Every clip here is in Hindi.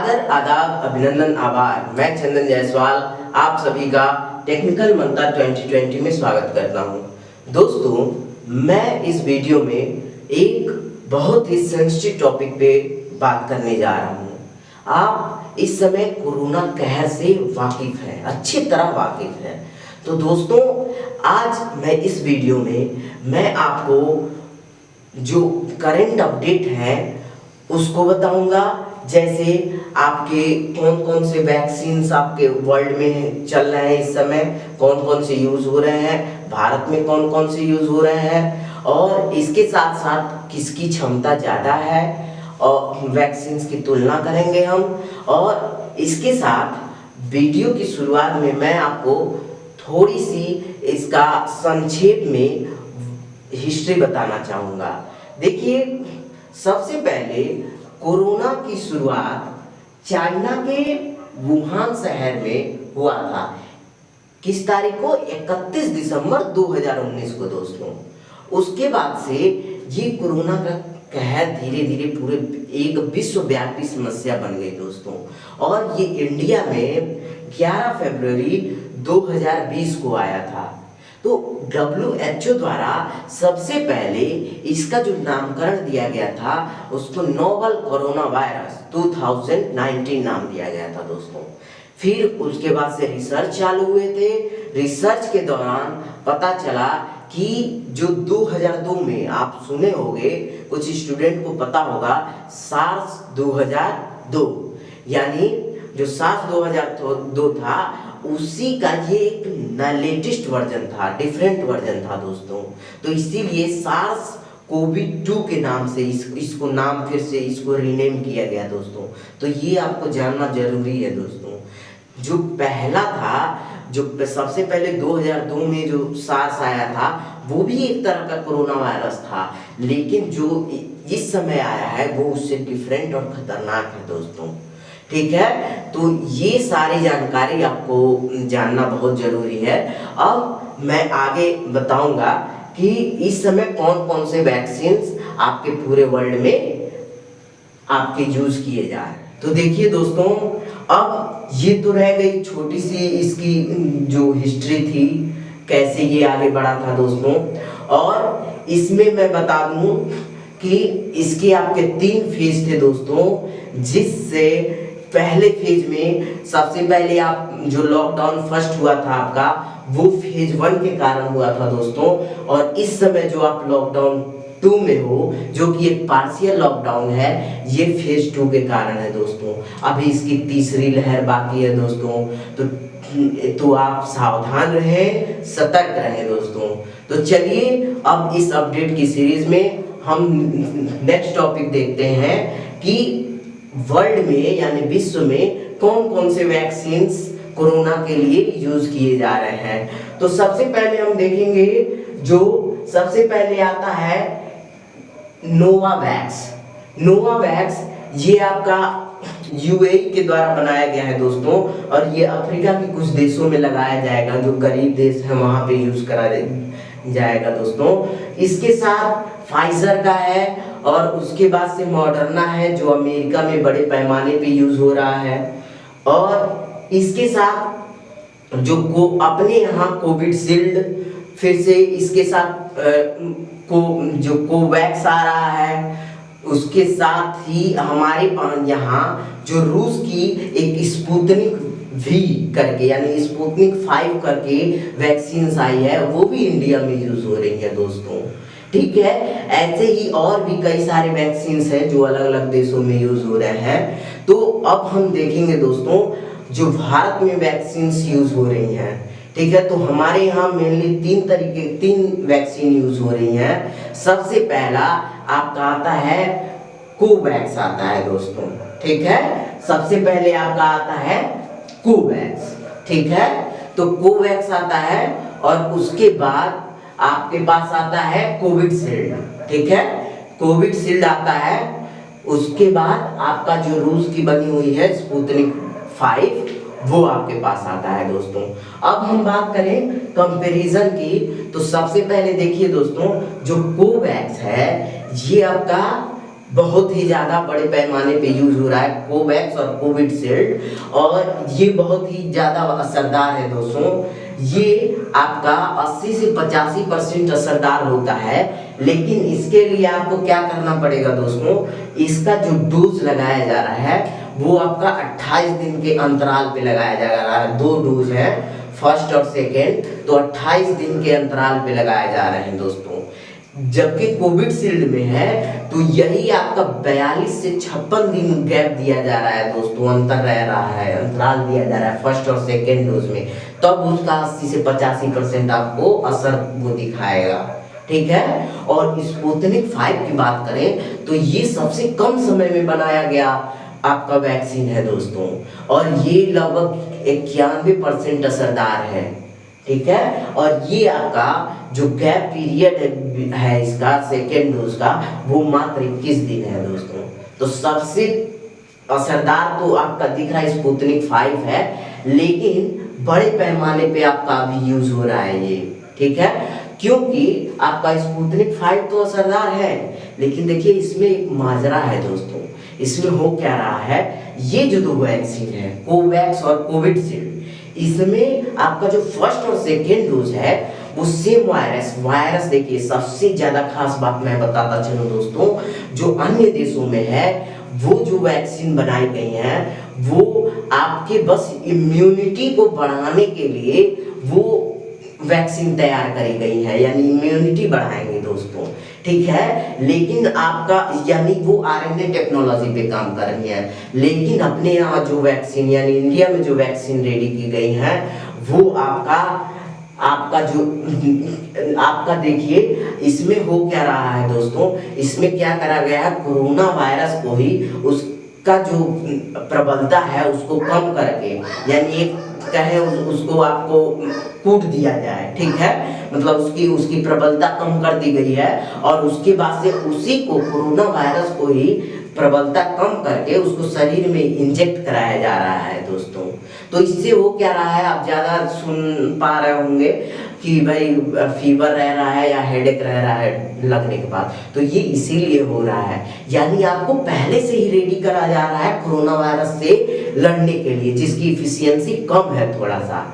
आदर, आदाब, अभिनंदन, आभार। मैं चंदन जायसवाल आप सभी का टेक्निकल मंत्र 2020 में स्वागत करता हूं। दोस्तों, मैं इस वीडियो में एक बहुत ही सेंसिटिव टॉपिक पे बात करने जा रहा हूं। आप इस समय कोरोना कहर से वाकिफ हैं, अच्छी तरह वाकिफ हैं। तो दोस्तों, आज मैं इस वीडियो में मैं आपको जो करंट अपडेट है उसको बताऊंगा। जैसे आपके कौन कौन से वैक्सीन्स आपके वर्ल्ड में चल रहे हैं, इस समय कौन कौन से यूज हो रहे हैं, भारत में कौन कौन से यूज हो रहे हैं, और इसके साथ साथ किसकी क्षमता ज़्यादा है और वैक्सीन्स की तुलना करेंगे हम। और इसके साथ वीडियो की शुरुआत में मैं आपको थोड़ी सी इसका संक्षेप में हिस्ट्री बताना चाहूँगा। देखिए, सबसे पहले कोरोना की शुरुआत चाइना के वुहान शहर में हुआ था। किस तारीख को? 31 दिसंबर 2019 को दोस्तों। उसके बाद से ये कोरोना का कहर धीरे धीरे पूरे एक विश्वव्यापी समस्या बन गई दोस्तों। और ये इंडिया में 11 फरवरी 2020 को आया था। तो WHO द्वारा सबसे पहले इसका जो नामकरण दिया गया था उसको नोवल कोरोना वायरस 2019 नाम दिया गया था दोस्तों। फिर उसके बाद से रिसर्च चालू हुए थे। रिसर्च के दौरान पता चला कि जो 2002 में आप सुने होंगे, कुछ स्टूडेंट को पता होगा, सार्स 2002, यानी जो सार्स 2002 था उसी का ये एक लेटेस्ट वर्जन था, डिफरेंट वर्जन था दोस्तों। तो इसीलिए सार्स कोविड-2 के नाम से इसको नाम फिर से इसको रीनेम किया गया दोस्तों। तो ये आपको जानना जरूरी है दोस्तों। जो पहला था, जो सबसे पहले 2002 में जो सार्स आया था, वो भी एक तरह का कोरोना वायरस था, लेकिन जो इस समय आया है वो उससे डिफरेंट और खतरनाक है दोस्तों। ठीक है, तो ये सारी जानकारी आपको जानना बहुत जरूरी है। अब मैं आगे बताऊंगा कि इस समय कौन कौन से वैक्सीन्स आपके पूरे वर्ल्ड में आपके यूज किए जा रहे हैं। तो देखिए दोस्तों, अब ये तो रह गई छोटी सी इसकी जो हिस्ट्री थी, कैसे ये आगे बढ़ा था दोस्तों। और इसमें मैं बता दूं कि इसके आपके 3 फेज थे दोस्तों। जिससे पहले फेज में सबसे पहले आप जो लॉकडाउन फर्स्ट हुआ था आपका, वो फेज 1 के कारण हुआ था दोस्तों। और इस समय जो आप लॉकडाउन 2 में हो, जो कि एक पार्शियल लॉकडाउन है, ये फेज 2 के कारण है दोस्तों। अभी इसकी तीसरी लहर बाकी है दोस्तों। तो आप सावधान रहें, सतर्क रहें दोस्तों। तो चलिए अब इस अपडेट की सीरीज में हम नेक्स्ट टॉपिक देखते हैं कि वर्ल्ड में यानी विश्व में कौन कौन से वैक्सीन्स कोरोना के लिए यूज किए जा रहे हैं। तो सबसे पहले हम देखेंगे, जो सबसे पहले आता है नोवावैक्स। नोवावैक्स ये आपका UAE के द्वारा बनाया गया है दोस्तों। और ये अफ्रीका के कुछ देशों में लगाया जाएगा, जो गरीब देश है वहां पे यूज करा जाएगा दोस्तों। इसके साथ फाइजर का है और उसके बाद से मॉडर्ना है, जो अमेरिका में बड़े पैमाने पे यूज हो रहा है। और इसके साथ जो अपने यहाँ कोविशील्ड, फिर से इसके साथ जो कोवैक्स आ रहा है, उसके साथ ही हमारे यहाँ जो रूस की एक स्पुतनिक V करके यानी स्पुतनिक 5 करके वैक्सीन आई है, वो भी इंडिया में यूज हो रही है दोस्तों। ठीक है, ऐसे ही और भी कई सारे वैक्सीन हैं जो अलग अलग देशों में यूज हो रहे हैं। तो अब हम देखेंगे दोस्तों जो भारत में वैक्सीन यूज हो रही हैं। ठीक है, तो हमारे यहाँ मेनली 3 वैक्सीन यूज हो रही हैं। सबसे पहला आपका आता है कोवैक्स आता है दोस्तों। ठीक है, सबसे पहले आपका आता है कोवैक्स। ठीक है, तो कोवैक्स आता है और उसके बाद आपके पास आता है कोविशील्ड। ठीक है, कोविशील्ड आता है। उसके बाद आपका जो रूस की बनी हुई है स्पुतनिक 5, वो आपके पास आता है दोस्तों। अब हम बात करें कंपैरिजन की, तो सबसे पहले देखिए दोस्तों, जो कोवैक्स है ये आपका बहुत ही ज़्यादा बड़े पैमाने पे यूज हो रहा है कोवैक्स और कोविशील्ड, और ये बहुत ही ज़्यादा असरदार है दोस्तों। ये आपका 80 से 85% असरदार होता है, लेकिन इसके लिए आपको क्या करना पड़ेगा दोस्तों, इसका जो डोज लगाया जा रहा है वो आपका 28 दिन के अंतराल पे लगाया जा रहा है। 2 डोज है, फर्स्ट और सेकेंड, तो 28 दिन के अंतराल पे लगाए जा रहे हैं दोस्तों। जबकि कोविशील्ड में है तो यही आपका 42 से 56 दिन गैप दिया जा रहा है दोस्तों, अंतर रह रहा है, अंतराल दिया जा रहा है फर्स्ट और सेकेंड डोज में, तब उसका 80 से 85% आपको असर वो दिखाएगा, ठीक है। और स्पुतनिक 5 की बात करें तो ये सबसे कम समय में बनाया गया आपका वैक्सीन है दोस्तों, और ये लगभग 91% असरदार है, ठीक है। और ये आपका जो गैप पीरियड है इसका सेकेंड डोज का वो मात्र 21 दिन है दोस्तों। तो सबसे असरदार तो आपका दिख रहा है स्पुतनिक 5 है, लेकिन बड़े पैमाने पे आपका अभी यूज हो रहा है ये, ठीक है, क्योंकि आपका स्पुतनिक 5 तो असरदार है, लेकिन देखिए इसमें एक माजरा है दोस्तों। इसमें हो क्या रहा है, ये जो 2 वैक्सीन है कोवैक्स और कोविशील्ड, इसमें आपका जो फर्स्ट और सेकेंड डोज है वो सेम वायरस देखिए सबसे ज्यादा खास बात मैं बताता चलूं दोस्तों, जो अन्य देशों में है वो जो वैक्सीन बनाई गई है वो आपके बस इम्यूनिटी को बढ़ाने के लिए वो वैक्सीन तैयार करी गई है, यानी इम्यूनिटी बढ़ाएंगे दोस्तों, ठीक है। लेकिन आपका यानी वो आरएनए टेक्नोलॉजी पे काम कर रही है, लेकिन अपने यहाँ जो वैक्सीन यानी इंडिया में जो वैक्सीन रेडी की गई है वो आपका जो आपका देखिए इसमें हो क्या रहा है दोस्तों, इसमें क्या करा गया है, कोरोना वायरस को ही उसका जो प्रबलता है उसको कम करके, यानी एक कहे उसको आपको कूट दिया जाए, ठीक है, मतलब उसकी प्रबलता कम कर दी गई है, और उसके बाद से उसी को कोरोना वायरस को ही प्रबलता कम करके उसको शरीर में इंजेक्ट कराया जा रहा है दोस्तों। तो इससे वो क्या रहा है, आप ज्यादा सुन पा रहे होंगे कि भाई फीवर रह रहा है या हेडेक रह रहा है लगने के बाद, तो ये इसीलिए हो रहा है, यानी आपको पहले से ही रेडी करा जा रहा है कोरोना वायरस से लड़ने के लिए, जिसकी इफिशियंसी कम है थोड़ा सा,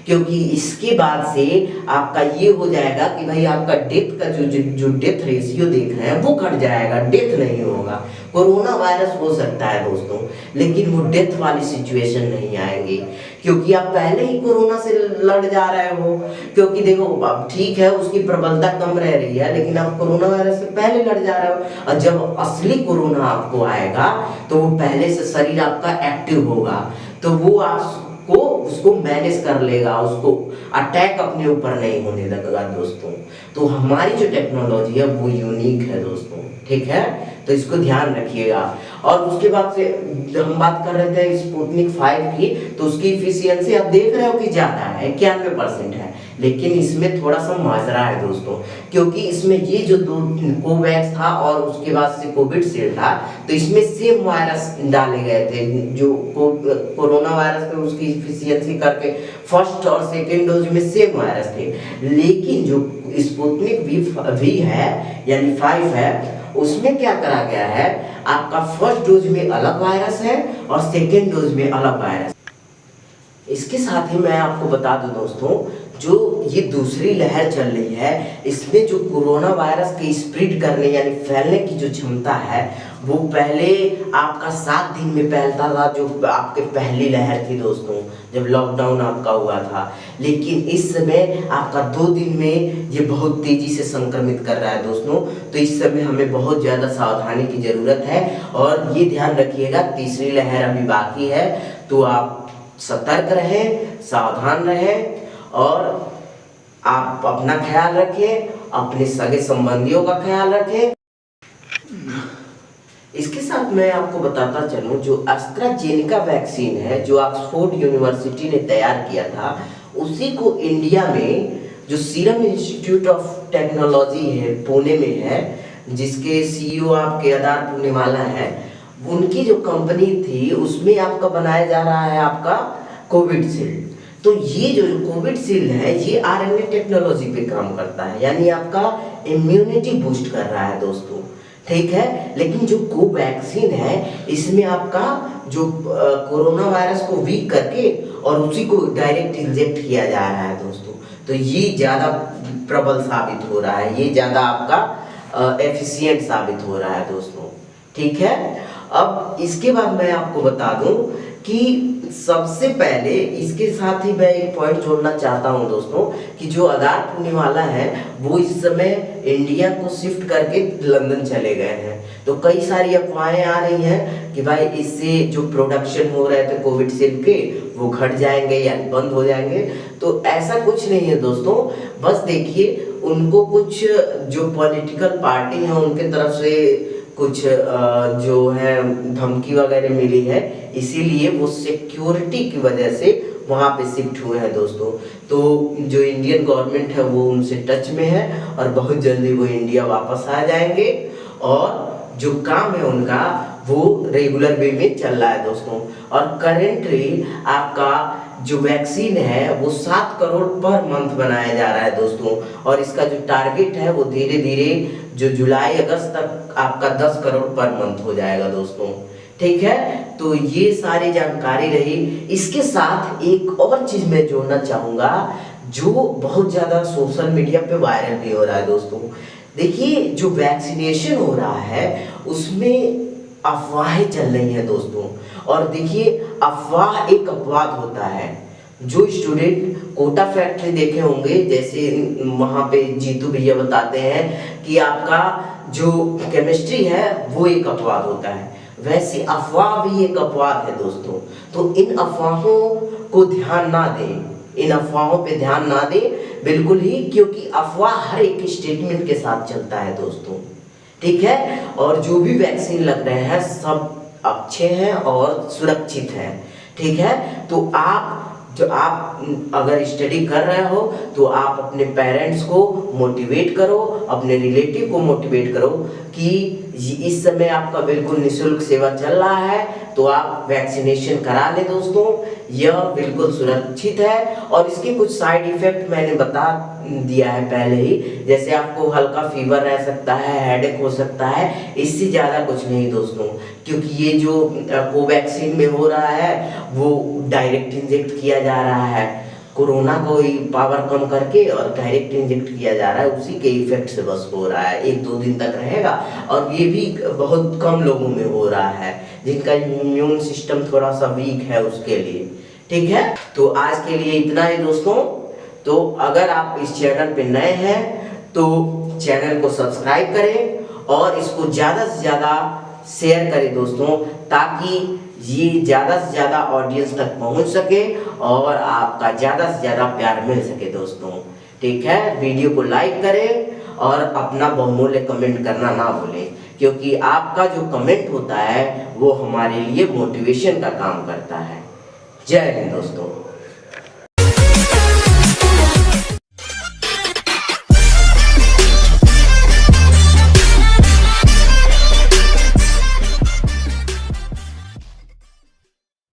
क्योंकि इसके बाद से आपका ये हो जाएगा कि भाई आपका डेथ का जो डेथ रेशियो देख रहे हैं वो घट जाएगा, डेथ नहीं होगा। कोरोना वायरस हो सकता है दोस्तों, लेकिन वो डेथ वाली सिचुएशन नहीं आएंगी, क्योंकि आप पहले ही कोरोना से लड़ जा रहे हो, क्योंकि देखो अब ठीक है उसकी प्रबलता कम रह रही है, लेकिन आप कोरोना वायरस से पहले लड़ जा रहे हो, और जब असली कोरोना आपको आएगा तो वो पहले से शरीर आपका एक्टिव होगा, तो वो आपको उसको मैनेज कर लेगा, उसको अटैक अपने ऊपर नहीं होने लगेगा दोस्तों। तो हमारी जो टेक्नोलॉजी है वो यूनिक है दोस्तों, ठीक है, तो इसको ध्यान रखिएगा। और उसके बाद से हम बात कर रहे थे स्पुतनिक 5 की, तो उसकी इफिशियंसी आप देख रहे हो कि ज्यादा है, 91% है, लेकिन इसमें थोड़ा सा माजरा है दोस्तों, क्योंकि इसमें ये जो 2 कोवैक्स था और उसके बाद से कोविशील्ड था, तो इसमें सेम वायरस डाले गए थे, जो कोरोना वायरस पे उसकी इफिशियंसी करके फर्स्ट और सेकेंड डोज में सेम वायरस थे, लेकिन जो स्पुतनिक वी है यानी 5 है, उसमें क्या करा गया है, आपका फर्स्ट डोज में अलग वायरस है और सेकेंड डोज में अलग वायरस। इसके साथ ही मैं आपको बता दूं दोस्तों, जो ये दूसरी लहर चल रही है, इसमें जो कोरोना वायरस के स्प्रेड करने यानी फैलने की जो क्षमता है वो पहले आपका 7 दिन में फैलता था, जो आपके पहली लहर थी दोस्तों, जब लॉकडाउन आपका हुआ था, लेकिन इस समय आपका 2 दिन में ये बहुत तेजी से संक्रमित कर रहा है दोस्तों। तो इस समय हमें बहुत ज़्यादा सावधानी की ज़रूरत है, और ये ध्यान रखिएगा तीसरी लहर अभी बाकी है, तो आप सतर्क रहें, सावधान रहें, और आप अपना ख्याल रखें, अपने सगे संबंधियों का ख्याल रखें। इसके साथ मैं आपको बताता चलूं, जो एस्ट्राजेनेका वैक्सीन है जो ऑक्सफोर्ड यूनिवर्सिटी ने तैयार किया था, उसी को इंडिया में जो सीरम इंस्टीट्यूट ऑफ टेक्नोलॉजी है पुणे में है, जिसके सीईओ आपके केदार पुनेवाला है, उनकी जो कंपनी थी उसमें आपका बनाया जा रहा है आपका कोविशील्ड। तो ये जो कोविशील्ड है ये आरएनए टेक्नोलॉजी पे काम करता है, यानी आपका इम्यूनिटी बूस्ट कर रहा है दोस्तों, ठीक है। लेकिन जो कोवैक्सीन है इसमें आपका जो कोरोना वायरस को वीक करके और उसी को डायरेक्ट इंजेक्ट किया जा रहा है दोस्तों। तो ये ज़्यादा प्रबल साबित हो रहा है, ये ज़्यादा आपका एफिशिएंट साबित हो रहा है दोस्तों। ठीक है। अब इसके बाद मैं आपको बता दूं कि सबसे पहले इसके साथ ही मैं एक पॉइंट जोड़ना चाहता हूं दोस्तों कि जो आधार पुनीवाला है वो इस समय इंडिया को शिफ्ट करके लंदन चले गए हैं। तो कई सारी अफवाहें आ रही हैं कि भाई इससे जो प्रोडक्शन हो रहे थे कोविडशील्ड के वो घट जाएंगे या बंद हो जाएंगे। तो ऐसा कुछ नहीं है दोस्तों। बस देखिए, उनको कुछ जो पॉलिटिकल पार्टी है उनके तरफ से कुछ जो है धमकी वगैरह मिली है, इसीलिए वो सिक्योरिटी की वजह से वहाँ पे शिफ्ट हुए हैं दोस्तों। तो जो इंडियन गवर्नमेंट है वो उनसे टच में है और बहुत जल्दी वो इंडिया वापस आ जाएंगे और जो काम है उनका वो रेगुलर वे में चल रहा है दोस्तों। और करेंटली आपका जो वैक्सीन है वो 7 करोड़ पर मंथ बनाया जा रहा है दोस्तों। और इसका जो टारगेट है वो धीरे धीरे जो जुलाई अगस्त तक आपका 10 करोड़ पर मंथ हो जाएगा दोस्तों। ठीक है। तो ये सारी जानकारी रही। इसके साथ एक और चीज मैं जोड़ना चाहूंगा जो बहुत ज्यादा सोशल मीडिया पे वायरल भी हो रहा है दोस्तों। देखिए, जो वैक्सीनेशन हो रहा है उसमें अफवाहें चल रही हैं दोस्तों। और देखिए, अफवाह एक अपवाद होता है। जो स्टूडेंट कोटा फैक्ट्री देखे होंगे, जैसे वहाँ पे जीतू भैया बताते हैं कि आपका जो केमिस्ट्री है वो एक अपवाद होता है, वैसे अफवाह भी एक अपवाद है दोस्तों। तो इन अफवाहों को ध्यान ना दें, इन अफवाहों पे ध्यान ना दें बिल्कुल ही, क्योंकि अफवाह हर एक स्टेटमेंट के साथ चलता है दोस्तों। ठीक है। और जो भी वैक्सीन लग रहे हैं सब अच्छे हैं और सुरक्षित हैं। ठीक है। तो आप अगर स्टडी कर रहे हो तो आप अपने पेरेंट्स को मोटिवेट करो, अपने रिलेटिव को मोटिवेट करो कि इस समय आपका बिल्कुल निःशुल्क सेवा चल रहा है, तो आप वैक्सीनेशन करा लें दोस्तों। यह बिल्कुल सुरक्षित है और इसके कुछ साइड इफेक्ट मैंने बता दिया है पहले ही, जैसे आपको हल्का फीवर रह सकता है, हेडेक हो सकता है, इससे ज़्यादा कुछ नहीं दोस्तों। क्योंकि ये जो कोवैक्सीन में हो रहा है वो डायरेक्ट इंजेक्ट किया जा रहा है, कोरोना को ही पावर कम करके और डायरेक्ट इंजेक्ट किया जा रहा है, उसी के इफेक्ट से बस हो रहा है। 1-2 दिन तक रहेगा और ये भी बहुत कम लोगों में हो रहा है जिनका इम्यून सिस्टम थोड़ा सा वीक है उसके लिए। ठीक है। तो आज के लिए इतना ही दोस्तों। तो अगर आप इस चैनल पे नए हैं तो चैनल को सब्सक्राइब करें और इसको ज़्यादा से ज़्यादा शेयर करें दोस्तों, ताकि ये ज़्यादा से ज़्यादा ऑडियंस तक पहुंच सके और आपका ज़्यादा से ज़्यादा प्यार मिल सके दोस्तों। ठीक है। वीडियो को लाइक करें और अपना बहुमूल्य कमेंट करना ना भूलें, क्योंकि आपका जो कमेंट होता है वो हमारे लिए मोटिवेशन का काम करता है। जय हिंद दोस्तों।